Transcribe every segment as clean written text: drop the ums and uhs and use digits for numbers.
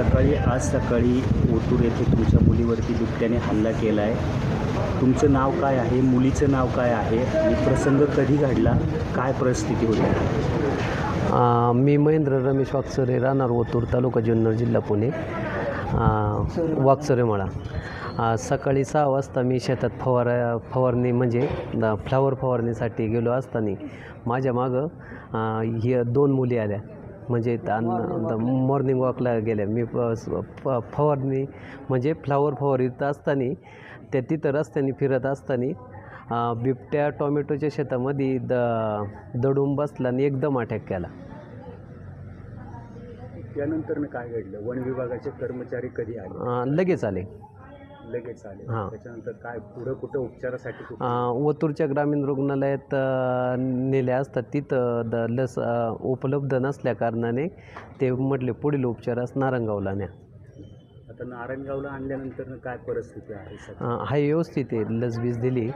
आज सकाळी ओतूर येथे तुमच्या मुलीवरती बिबट्याने हल्ला केला आहे। तुमचं नाव काय आहे, मुलीचं नाव काय आहे आणि प्रसंग कधी घडला, काय परिस्थिती होती? मी महेंद्र रमेश वाकचरे, राहणार ओतूर, तालुका जुन्नर, जिल्हा पुणे। वाकचरे मळा। सकाळी 6 वाजता मी शेतात फवारणी म्हणजे फ्लावर फवारणीसाठी गेलो असताना माझ्या मागं ही 2 मुली आल्या, म्हणजे मॉर्निंग वॉकला गेल्या। मी फवारणी म्हणजे फ्लावर फवारीत असताना त्या तिथं रस्त्याने फिरत असताना बिबट्या टोमॅटोच्या शेतामध्ये दडून बसला आणि एकदम अटॅक केला। त्यानंतर काय घडलं? वन विभागाचे कर्मचारी कधी आले? लगेच आले। हां। त्याच्यानंतर काय पुढं कुठं उपचारासाठी? ओतूरच्या ग्रामीण रुग्णालयात नेले असतात, तिथं लस उपलब्ध नसल्या कारणाने ते म्हटले पुढील उपचारास नारायणगावला न्या। आता नारायणगावला आणल्यानंतर काय परिस्थिती आहे? हाय व्यवस्थित आहे, लस बीज दिली।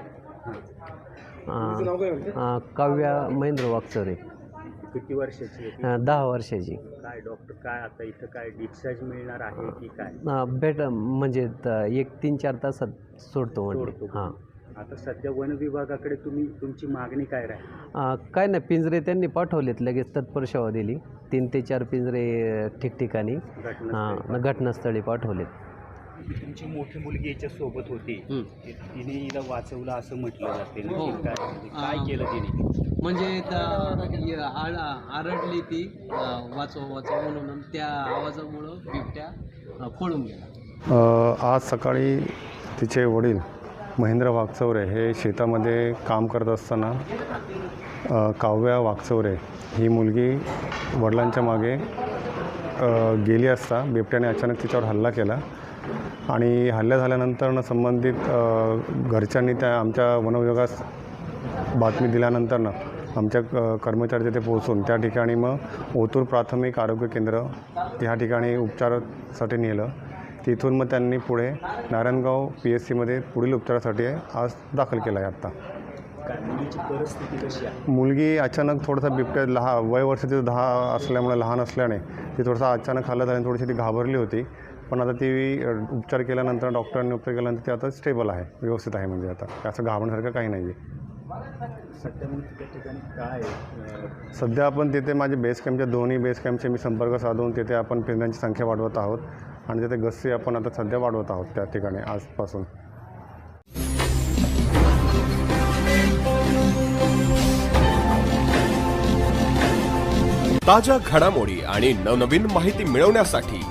काव्या महेंद्र वाकचरे। किती वर्षाची? 10 वर्षाची। काय डॉक्टर काय आता इथं काय डिस्चार्ज मिळणार आहे की काय? म्हणजे 1-3-4 तासात सोडतो म्हटलं। हां। आता सध्या वन विभागाकडे तुमची मागणी काय राहील? काय नाही, पिंजरे त्यांनी पाठवलेत, लगेच तत्पर सेवा दिली। 3 ते 4 पिंजरे ठिकठिकाणी घटनास्थळी पाठवलेत। तुमची मोठी मुलगी याच्या सोबत होती, तिने हिला वाचवलं असं म्हटलं जाते। काय केलं तिने? म्हणजे आरडली ती, वाचव म्हणून, त्या आवाजामुळं बिबट्या पळून गेला। आज सकाळी तिचे वडील महेंद्र वाकचौरे हे शेतामध्ये काम करत असताना काव्या वाकचौरे ही मुलगी वडिलांच्या मागे गेली असता बिबट्याने अचानक तिच्यावर हल्ला केला आणि हल्ला झाल्यानंतर संबंधित घरच्यांनी आमच्या वनविभागास बातमी दिल्यानंतर आमच्या कर्मचारी तिथे पोहोचून त्या ठिकाणी मग ओतूर प्राथमिक आरोग्य केंद्र ह्या ठिकाणी उपचारासाठी नेलं। तिथून मग त्यांनी पुढे नारायणगाव PSCमध्ये पुढील उपचारासाठी आज दाखल केला आहे। आत्ता मुलीची परिस्थिती कशी आहे? मुलगी अचानक थोडासा बिबट्या वय वर्षाचं 10 असल्यामुळे, लहान असल्याने ती थोडासा अचानक हल्ला झाल्याने थोडीशी ती घाबरली होती, पण आता ती उपचार केल्यानंतर, डॉक्टरांनी उपचार केल्यानंतर ती आता स्टेबल आहे, व्यवस्थित आहे। म्हणजे आता असं घाबरण्यासारखं काही नाही आहे सध्या। मग त्या ठिकाणी काय सध्या आपण तिथे माझे बेस कॅम्पच्या दोन्ही बेस कॅम्पचे मी संपर्क साधून तिथे आपण पिंजऱ्यांची संख्या वाढवत आहोत आणि तिथे गस्ती आपण आता सध्या वाढवत आहोत त्या ठिकाणी आजपासून। ताज्या घडामोडी आणि नवनवीन माहिती मिळवण्यासाठी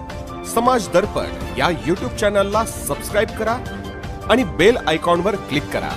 समाज दर्पण या YouTube चॅनलला सबस्क्राइब करा आणि बेल आयकॉनवर क्लिक करा।